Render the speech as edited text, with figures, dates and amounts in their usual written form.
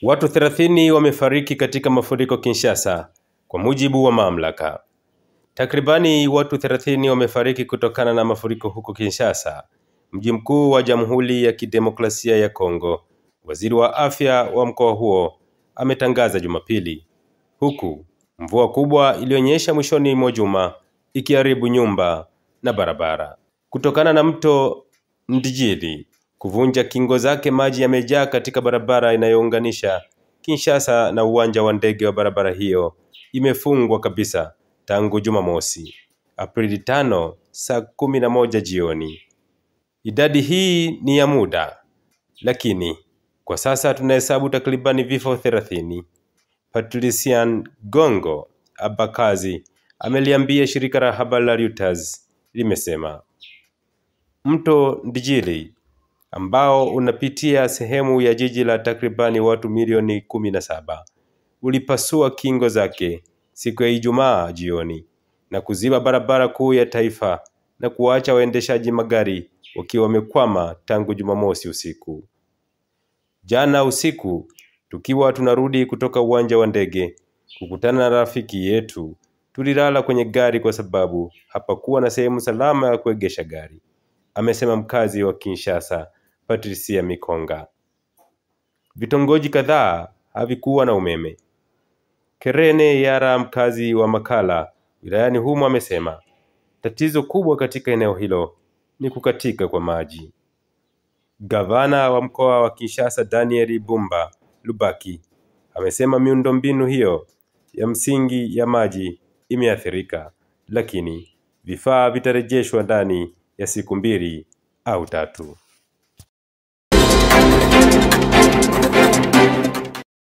Watu 30 wamefariki katika mafuriko Kinshasa, kwa mujibu wa mamlaka. Takribani watu 30 wamefariki kutokana na mafuriko huko Kinshasa, mji mkuu wa Jamhuri ya Kidemokrasia ya Kongo. Waziri wa afya wa mkoa huo ametangaza Jumapili, huku mvua kubwa ilionyesha mwishoni mwa juma ikiharibu nyumba na barabara. Kutokana na mto Ndjili kuvunja kingo zake, maji yamejaa katika barabara inayounganisha Kinshasa na uwanja wa ndege wa barabara hiyo imefungwa kabisa tangu Jumamosi, Aprili 5 saa 11 jioni. Idadi hii ni ya muda, lakini kwa sasa tunahesabu takribani vifo 30. Patrician Gongo Abakazi ameliambia shirika la habari la Reuters limesema mto Ndjili ambao unapitia sehemu ya jiji la takribani watu milioni 17 ulipasua kingo zake siku ya Ijumaa jioni na kuziba barabara kuu ya taifa na kuacha waendeshaji magari wakiwa wamekwama tangu Jumamosi usiku. Jana usiku tukiwa tunarudi kutoka uwanja wa ndege kukutana na rafiki yetu, tulilala kwenye gari kwa sababu hapakuwa na sehemu salama ya kuegesha gari, amesema mkazi wa Kinshasa Patricia Mikonga. Vitongoji kadhaa havikuwa na umeme. Kerene Yara, mkazi wa Makala wilayani humo, amesema tatizo kubwa katika eneo hilo ni kukatika kwa maji. Gavana wa mkoa wa Kinshasa Daniel Bumba Lubaki amesema miundombinu hiyo ya msingi ya maji imeathirika, lakini vifaa vitarejeshwa ndani ya siku 2 au 3.